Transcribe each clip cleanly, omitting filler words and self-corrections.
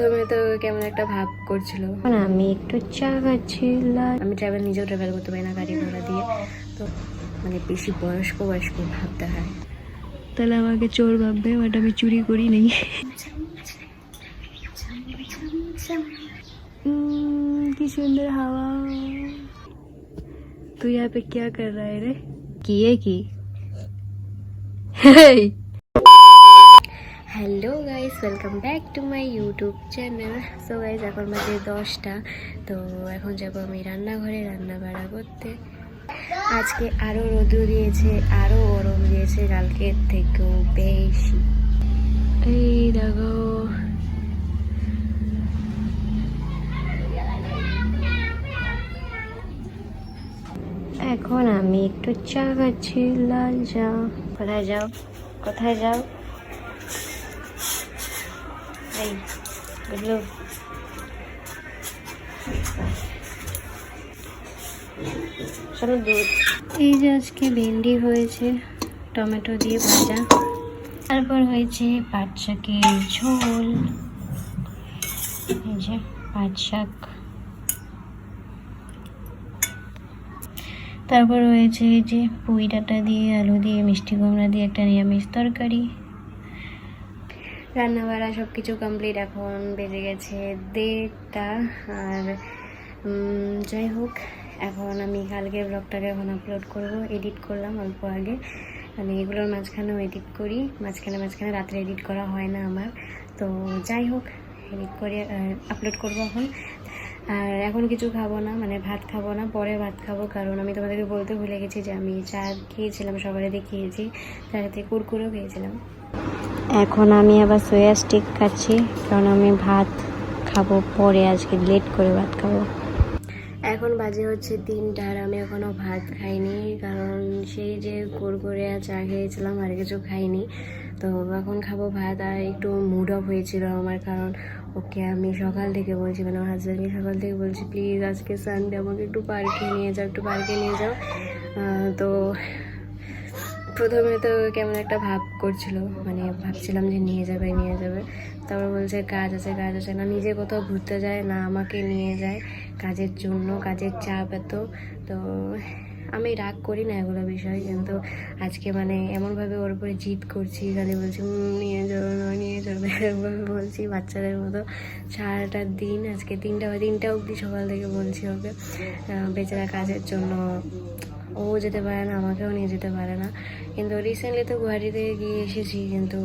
প্রথমে তো কেমন একটা ভাব করছিল, আমি একটু চা খাচ্ছিলাম। আমি নিজেও ট্রাভেল করতে পারি না গাড়ি ঘোড়া দিয়ে, তো মানে বেশি বয়স্ক ভাবতে হয়, তাহলে আমাকে চোর ভাববে, বাট আমি চুরি করি নেই। কি সুন্দর হাওয়া। तू यहाँ पे क्या कर रहा है रे? किए की hello guys, welcome back to my YouTube channel. So guys, এখন বাজে 10টা। তো এখন যাবো আমি রান্নাঘরে রান্না বাড়া করতে। আজকে আরও রোদ্র দিয়েছে, আরও গরম দিয়েছে কালকের থেকেও বেশি। এই দেখো, এখন আমি একটু চা খাচ্ছি, লাল চা। কোথায় যাও, কোথায় যাও? এই বুঝলো, চলো দুধ। এই যে আজকে ভেন্ডি হয়েছে টমেটো দিয়ে ভাজা, তারপর হয়েছে পাট শাকের ঝোল, এই যে পাট শাক, তারপর হয়েছে যে পুঁই ডাঁটা দিয়ে আলু দিয়ে মিষ্টি কুমড়া দিয়ে একটা নিরামিষ তরকারি। রান্না বাড়া সব কিছু কমপ্লিট। এখন বেজে গেছে 1:30টা। আর যাই হোক, এখন আমি কালকের ব্লগটাকে এখন আপলোড করব। এডিট করলাম অল্প আগে, মানে এগুলোর মাঝখানেও এডিট করি, মাঝখানে রাত্রে এডিট করা হয় না আমার। তো যাই হোক, এডিট করে আপলোড করবো এখন। আর এখন কিছু খাবো না, মানে ভাত খাবো না, পরে ভাত খাবো। কারণ আমি তোমাদেরকে বলতে ভুলে গেছি যে আমি চা খেয়েছিলাম, সবাই দিয়ে খেয়েছি, তার সাথে কুরকুরেও খেয়েছিলাম। এখন আমি আবার সোয়া স্টিক খাচ্ছি, কারণ আমি ভাত খাবো পরে, আজকে লেট করে ভাত খাবো। এখন বাজে হচ্ছে 3টা, আর আমি এখনও ভাত খাইনি, কারণ সেই যে কুরকুরে আর চা খেয়েছিলাম, আর কিছু খাইনি। তো এখন খাবো ভাত। আর একটু মুড অফ হয়েছিল আমার, কারণ ওকে আমি সকাল থেকে বলছি, মানে আমার হাজব্যান্ডকে সকাল থেকে বলছি, প্লিজ আজকে সানডে আমাকে একটু পার্কে নিয়ে যাও। তো প্রথমে তো কেমন একটা ভাব করছিল, মানে ভাবছিলাম যে নিয়ে যাবে। তারপর বলছে কাজ আছে, না নিজে কোথাও ঘুরতে যায় না আমাকে নিয়ে যায়, কাজের জন্য, কাজের চাপ এত। তো আমি রাগ করি না এগুলো বিষয়, কিন্তু আজকে মানে এমনভাবে ওর উপরে জিদ করছি, খালি বলছি নিয়ে যাবে এরকমভাবে বলছি বাচ্চাদের মতো। সারাটা দিন, আজকে 3টা অবধি সকাল থেকে বলছি ওকে। বেচারা কাজের জন্য ও যেতে পারে না, আমাকেও নিয়ে যেতে পারে না। কিন্তু রিসেন্টলি তো গুয়াহাটিতে গিয়ে এসেছি, কিন্তু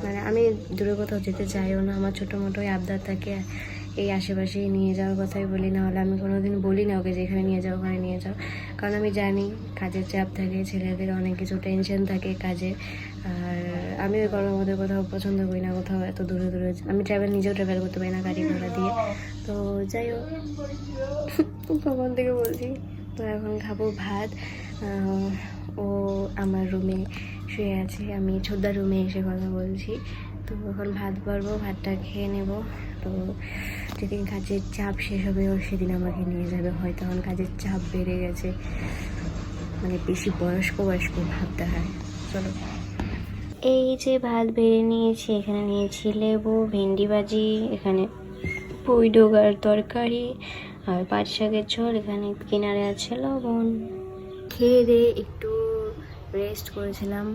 মানে আমি দূরে কোথাও যেতে চাইও না। আমার ছোটো মোটোই আবদার থাকে, এই আশেপাশেই নিয়ে যাওয়ার কথাই বলি, না হলে আমি কোনোদিন বলি না ওকে যে এখানে নিয়ে যাও, ওখানে নিয়ে যাও। কারণ আমি জানি কাজের চাপ থাকে, ছেলেদের অনেক কিছু টেনশন থাকে কাজে। আর আমি ওই গরমের মধ্যে কোথাও পছন্দ করি না, কোথাও এত দূরে আমি নিজেও ট্রাভেল করতে পারি না গাড়ি ঘোড়া দিয়ে। তো যাই হোক, কখন থেকে বলছি। তো এখন খাবো ভাত। ও আমার রুমে শুয়ে আছে, আমি ছোটদার রুমে এসে কথা বলছি। তো এখন ভাত বাড়বো, ভাতটা খেয়ে নেব। তো যেদিন কাজের চাপ শেষ হবে ও সেদিন আমাকে নিয়ে যাবে। হয়তো এখন কাজের চাপ বেড়ে গেছে, মানে বেশি বয়স্ক ভাবতে হয়। চলো, এই যে ভাত বেড়ে নিয়েছি, এখানে নিয়েছি লেবু, ভেন্ডি ভাজি, এখানে পুঁই ডোগার তরকারি আর পাট শাকের ঝোল, এখানে কিনারে আছে লবণ। খেয়ে দিয়ে একটু রেস্ট করেছিলাম,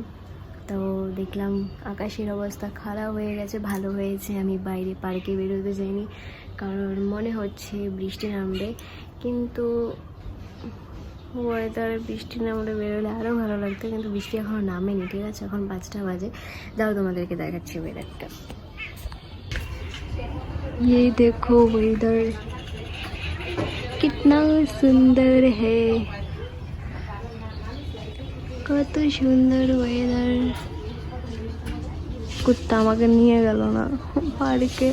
তো দেখলাম আকাশের অবস্থা খারাপ হয়ে গেছে। ভালো হয়েছে আমি বাইরে পার্কে বেরোতে যাইনি, কারণ মনে হচ্ছে বৃষ্টি নামবে। কিন্তু ওয়েদারে বৃষ্টি নামলে বেরোলে আরও ভালো লাগতো, কিন্তু বৃষ্টি এখনও নামেনি। ঠিক আছে, এখন 5টা বাজে। যাও তোমাদেরকে দেখাচ্ছি ওয়েদারটা। ये देखो वेदर कितना सुंदर है, কত সুন্দর ওয়েদার। কুত্তা আমাকে নিয়ে গেল না पार्के।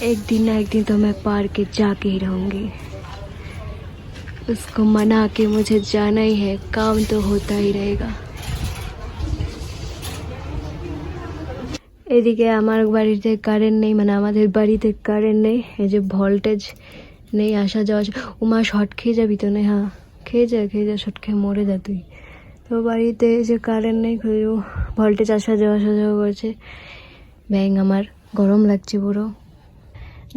एक दिन ना एक दिन तो मैं पार्के जाके ही रहूंगी, उसको मना के मुझे जाना ही है, काम तो होता ही रहेगा। এদিকে আমার বাড়িতে কারেন্ট নেই, মানে আমাদের বাড়িতে কারেন্ট নেই, এই যে ভোল্টেজ নেই, আসা যাওয়া। উমা শর্ট খেয়ে যাবি তো? নেই, হ্যাঁ খেয়ে যা শর্ট খেয়ে মরে যা তুই। তো বাড়িতে যে কারেন্ট নেই, ভোল্টেজ আসা যাওয়া করছে। ব্যাং আমার গরম লাগছে পুরো।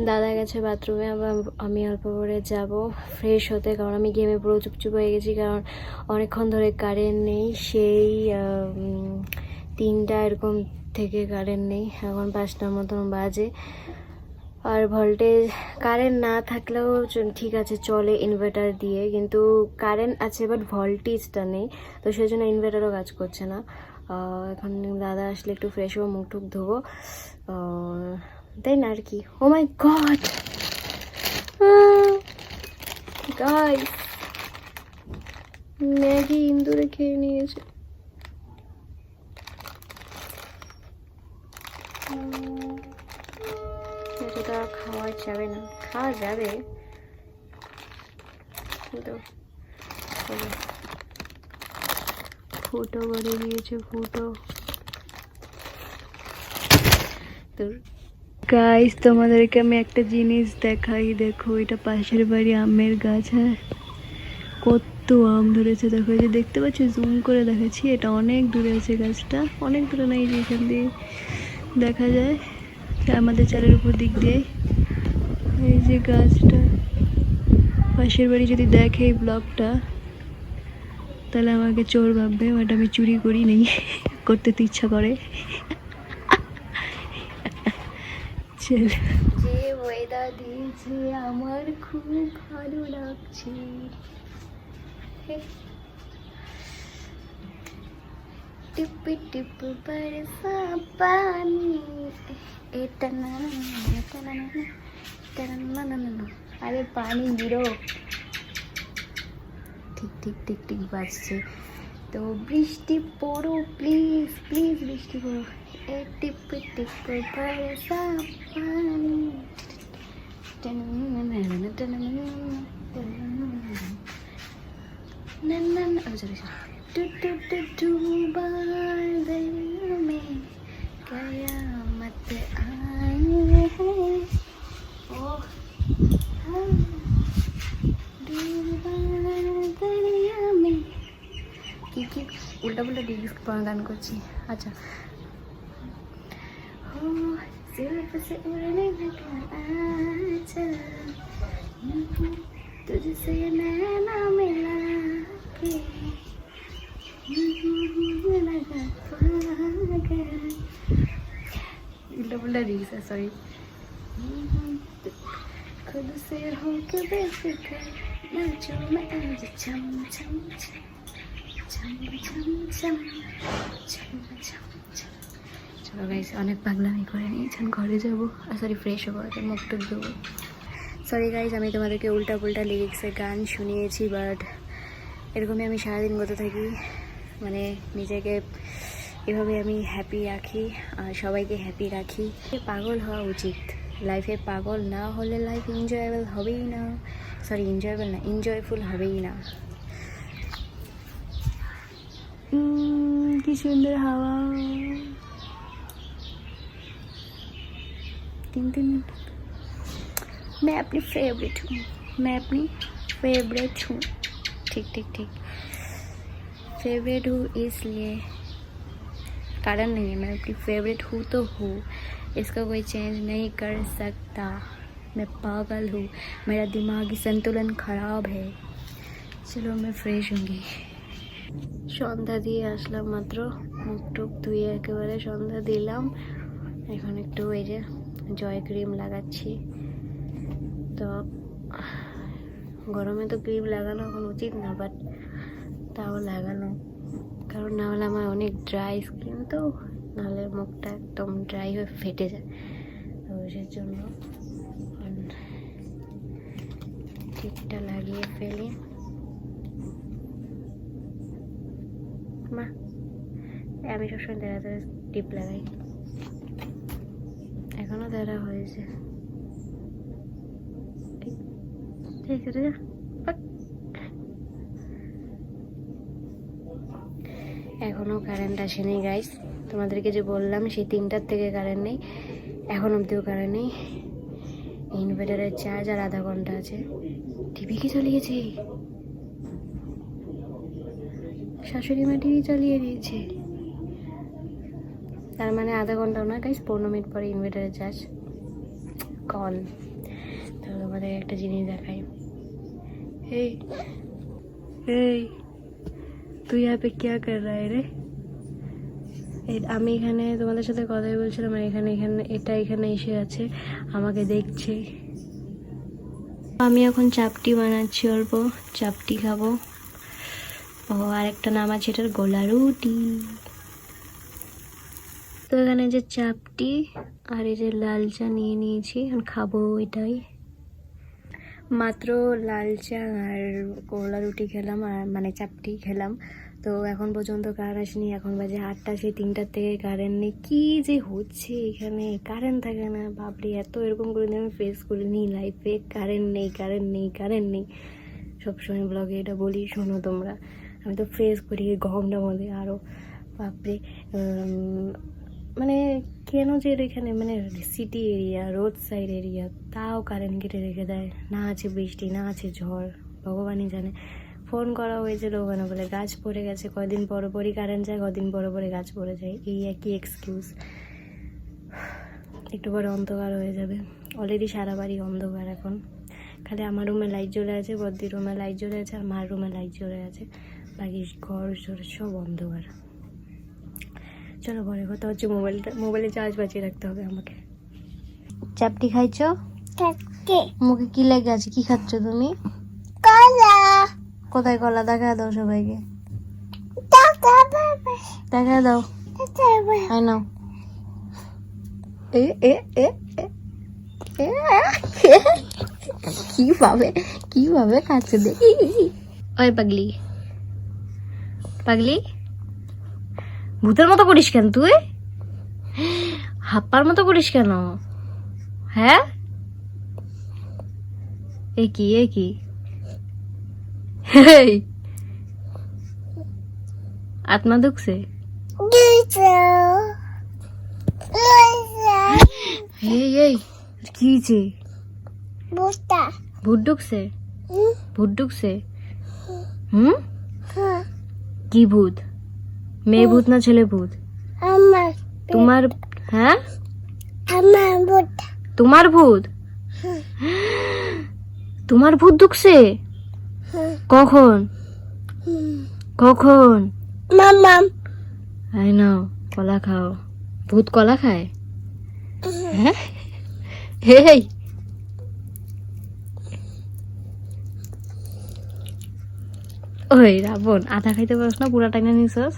দাদা গেছে বাথরুমে, আবার আমি অল্প পরে যাব ফ্রেশ হতে, কারণ আমি গেমে পুরো চুপচুপ হয়ে গেছি, কারণ অনেকক্ষণ ধরে কারেন্ট নেই, সেই 3টা এরকম থেকে কারেন্ট নেই, এখন 5টার মতন বাজে। আর ভোল্টেজ কারেন্ট না থাকলেও ঠিক আছে চলে ইনভার্টার দিয়ে, কিন্তু কারেন্ট আছে বাট ভোল্টেজটা নেই, তো সেই জন্য ইনভার্টারও কাজ করছে না। এখন দাদা আসলে একটু ফ্রেশ হবো, মুখ টুক ধোবো, দেন আর কি। ও মাই গড গাইস, ম্যাগি ইন্দুরে খেয়ে নিয়েছে। এটা তো আর খাওয়া যাবে না, খাওয়া যাবে কিন্তু ফুটো করে দিয়েছে, ফুটো। গাইস তোমাদেরকে আমি একটা জিনিস দেখাই, দেখো এটা পাশের বাড়ি আমের গাছ, হ্যাঁ কত আম ধরেছে দেখো, এই যে দেখতে পাচ্ছ, জুম করে দেখাচ্ছি, এটা অনেক দূরে আছে গাছটা, অনেক দূরে নাই, যে এখান দিয়ে দেখা যায় আমাদের চালের উপর দিক দিয়ে, এই যে গাছটা। পাশের বাড়ি যদি দেখে এই ব্লগটা তাহলে আমাকে চোর ভাববে, বাট আমি চুরি করি নেই, করতে তো ইচ্ছা করে। চল, যে ওয়েদার দিয়েছে আমার খুব ভালো লাগছে। टिप टिप बरसा पानी, अरे पानी गिरो, ठीक ठीक ठीक ठीक बाजছে। तो বৃষ্টি পড়ো প্লিজ প্লিজ, বৃষ্টি পড়ো, এ টিপ টিপ বরসা পানি, कयामत आए हैं, ओह दरिया में কি উল্টা পুল্টা ডিগ্রি গান করছি। আচ্ছা, हो सिर्फ से उड़ने लगा आंचल, तुझसे नैना मिला के लगा पागल, उल्टा पुल्टा रील्स है, सॉरी। खुद से होके बेफिक्र नाचो मैं आज छम छम छम छम छम छम छम छम छम। চলো গাইস, অনেক পাগলামি করে নিয়েছেন, ঘরে যাবো, সরি ফ্রেশ হবো, মুখ টুক দেবো। সরি গাইস, আমি তোমাদেরকে উল্টা পুল্টা লিরিক্সের গান শুনিয়েছি, বাট এরকমই আমি সারাদিন করতে থাকি, মানে নিজেকে এভাবে আমি হ্যাপি রাখি আর সবাইকে হ্যাপি রাখি। পাগল হওয়া উচিত লাইফে, পাগল না হলে লাইফ এনজয়েবল হবেই না, সরি এনজয়েবল না, এনজয়ফুল হবেই না। কি সুন্দর হাওয়া, तीन तीन। मैं अपनी फेवरेट हूँ, मैं अपनी फेवरेट हूँ, ठीक ठीक ठीक, फेवरेट हूँ इसलिए, कारण नहीं है, मैं अपनी फेवरेट हूँ तो हूँ, इसका कोई चेंज नहीं कर सकता। मैं पागल हूँ, मेरा दिमागी संतुलन खराब है। चलो मैं फ्रेश होंगी। সন্ধ্যা দিয়ে আসলাম মাত্র, মুখ টুক ধুয়ে একেবারে সন্ধ্যা দিলাম, এখন একটু এই যে জয় ক্রিম লাগাচ্ছি। তো গরমে তো ক্রিম লাগানো এখন উচিত না, বাট তাও লাগানো, কারণ না হলে আমার অনেক ড্রাই স্কিন, তো নাহলে মুখটা একদম ড্রাই হয়ে ফেটে যায়, তো সেই জন্য টিপটা লাগিয়ে ফেলি। মা আমি সবসময় দেখা যায় টিপ লাগাই, এখনো ধরা হয়েছে, ঠিক আছে। এখনো কারেন্ট আসেনি গাইস, তোমাদেরকে যে বললাম সেই 3টার থেকে কারেন্ট নেই, এখন অব্দিও কারেন্ট নেই। ইনভার্টারের চার্জ আর আধা ঘন্টা আছে। টিভি কি চালিয়েছে? শাশুড়ি মা টিভি চালিয়ে দিয়েছে। তার মানে আধা ঘন্টাও না গাইস, 15 মিনিট পরে ইনভার্টারে চার্জ কল। তো তোমাদের একটা জিনিস দেখাই। এই এই তুই यहाँ पे क्या कर रहा है रे? আমি এখানে তোমাদের সাথে কথাই বলছিলাম, আর এখানে এখানে এসে আছে, আমাকে দেখছে। আমি এখন চাপটি বানাচ্ছি, অল্প চাপটি খাবো। ও আরেকটা নাম আছে এটার, গোলা রুটি। তো এখানে যে চাপটি আর এই যে লাল চা নিয়ে নিয়েছি, এখন খাবো এটাই। মাত্র লাল চা আর গোলা রুটি খেলাম, আর মানে চাপটি খেলাম। তো এখন পর্যন্ত কারেন্ট আসেনি, এখন বাজে 8টা, সেই 3টার থেকে কারেন্ট নেই। কী যে হচ্ছে এখানে, কারেন্ট থাকে না বাপরে, এত এরকম করে আমি ফেস করিনি লাইফে। কারেন্ট নেই, কারেন্ট নেই, কারেন্ট নেই, সবসময় ব্লগে এটা বলি, শোনো তোমরা। আমি তো ফেস করি এই গরমটার মধ্যে আরও বাপরে। মানে কেন যে এখানে মানে city area, road side area, তাও কারেন্ট কেটে রেখে দেয়। না আছে বৃষ্টি, না আছে ঝড়, ভগবানই জানে। ফোন করা হয়েছিল ওখানে, বলে গাছ পড়ে গেছে, কদিন পর পরই কারেন্ট যায়, কদিন পরে পরে গাছ পড়ে যায়, এই একই এক্সকিউজ। একটু পরে অন্ধকার হয়ে যাবে, অলরেডি সারা বাড়ি অন্ধকার এখন। খালি আমার রুমে লাইট জ্বলে আছে, বদ্দির রুমে লাইট জ্বলে আছে, আর মার রুমে লাইট জ্বলে আছে, বাকি ঘর সব অন্ধকার। চলো পরে কথা হচ্ছে। মোবাইলে চার্জ বাঁচিয়ে রাখতে হবে আমাকে। চাপটি খাইছো? মুখে কি লেগে আছে? কি খাচ্ছ তুমি? কলা। কোথায় কলা? দেখা দাও সবাইকে, দেখা দাও। আই নাও। কিভাবে খাচ্ছে দেখি। ওই পাগলি, পাগলি, ভূতের মতো করিস কেন তুই? হাপ্পার মতো করিস কেন? হ্যাঁ, এ কি আত্মা ঢুকছে? এই কি হয়েছে? ভূত ঢুকছে? ভূত ঢুকছে? কি ভূত? মেয়ে ভূত না ছেলে ভূত? তোমার? হ্যাঁ, তোমার ভূত? তোমার ভূত ঢুকছে? কখন? আই নাও, কলা খাও। ভূত কলা খায়? হ্যাঁ, এই ওই রাবণ, আধা খাইতে পারছ না, পুরা টাইনা নিছস।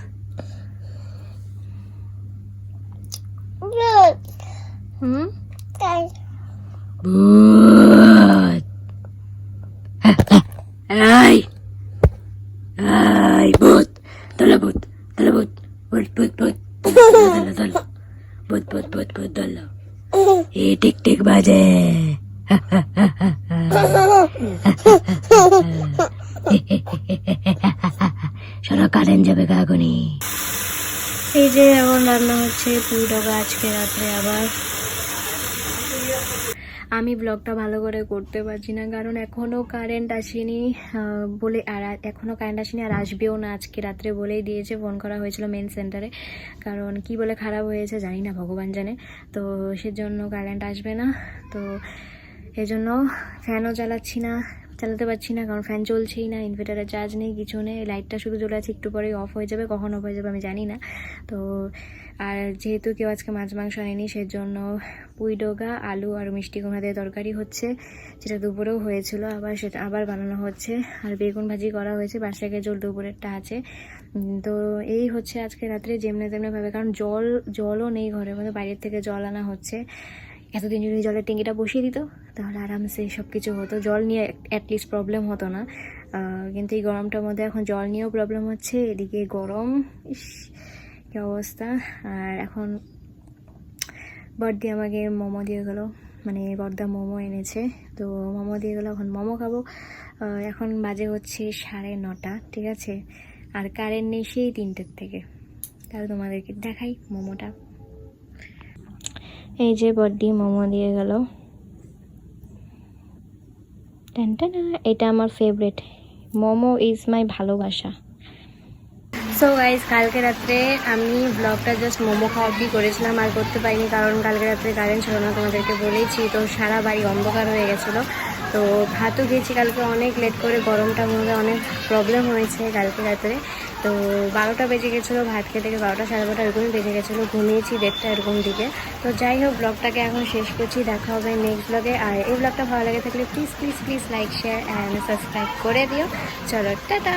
ভূত, ভূত, দলা ভূত, দলা ভূত, ভূত ভূত ভূত, দলা দলা, ভূত ভূত ভূত ভূত দলা, এ টিক টিক বাজে। সারা কারেন্ট যাবে কাগনি। এই যে এখন রান্না হচ্ছে পুঁই ডগা আজকে রাত্রে আবার। আমি ব্লগটা ভালো করে করতে পারছি না, কারণ এখনও কারেন্ট আসেনি বলে, আর এখনও কারেন্ট আসেনি, আর আসবেও না আজকে রাত্রে বলেই দিয়েছে। ফোন করা হয়েছিল মেন সেন্টারে, কারণ কি বলে খারাপ হয়েছে জানি না, ভগবান জানে। তো সেজন্য কারেন্ট আসবে না, তো এজন্য ফ্যানও চালাতে পারছি না, কারণ ফ্যান চলছেই না, ইনভার্টারে চার্জ নেই, কিছু নেই। লাইটটা শুধু জ্বলে আছে, একটু পরেই অফ হয়ে যাবে, কখন অফ হয়ে যাবে আমি জানি না। তো আর যেহেতু কেউ আজকে মাছ মাংস আনেনি, সেজন্য পুঁই ডগা, আলু আর মিষ্টি কুমড়া দিয়ে তরকারি হচ্ছে, যেটা দুপুরেও হয়েছিল, সেটা আবার বানানো হচ্ছে। আর বেগুন ভাজি করা হয়েছে, বাসাকে জল দুপুরেরটা আছে। তো এই হচ্ছে আজকে রাত্রে যেমনে তেমনি ভাবে, কারণ জলও নেই ঘরের মধ্যে, বাইরের থেকে জল আনা হচ্ছে। এতদিন যদি জলের ট্যাঙ্কিটা বসিয়ে দিত তাহলে আরামসে সব কিছু হতো, জল নিয়ে অ্যাটলিস্ট প্রবলেম হতো না। কিন্তু এই গরমটার মধ্যে এখন জল নিয়েও প্রবলেম হচ্ছে, এদিকে গরম, ইস কি অবস্থা। আর এখন বড়দি আমাকে মোমো দিয়ে গেলো, মানে বড়দা মোমো এনেছে, তো মোমো দিয়ে গেলো, এখন মোমো খাবো। এখন বাজে হচ্ছে 9:30, ঠিক আছে, আর কারেন্ট নেই সেই 3টের থেকে। তাহলে তোমাদেরকে দেখাই মোমোটা। এই যে বড়দি মোমো দিয়ে গেল, এটা আমার ফেভারিট মোমো, ইজ মাই ভালোবাসা। সো গাইজ কালকে রাত্রে আমি ব্লগটা জাস্ট মোমো খাওয়া অবধি করেছিলাম, আর করতে পারিনি কারণ কালকে রাত্রে কারেন্ট ছিল না, তোমাদেরকে বলেছি। তো সারা বাড়ি অন্ধকার হয়ে গেছিলো। তো ভাতও খেয়েছি কালকে অনেক লেট করে, গরমটা মধ্যে অনেক প্রবলেম হয়েছে কালকে রাত্রে। তো 12টা বেজে গেছিলো ভাত খেতে, 12টা সাড়ে 12টা এরকমই বেজে গেছিলো, ঘুমিয়েছি 1:30 এরকম দিকে। তো যাই হোক, ব্লগটাকে এখন শেষ করছি, দেখা হবে নেক্সট ব্লগে। আর এই ব্লগটা ভালো লাগে থাকলে please please please like share and subscribe করে দিও। চলো টাটা।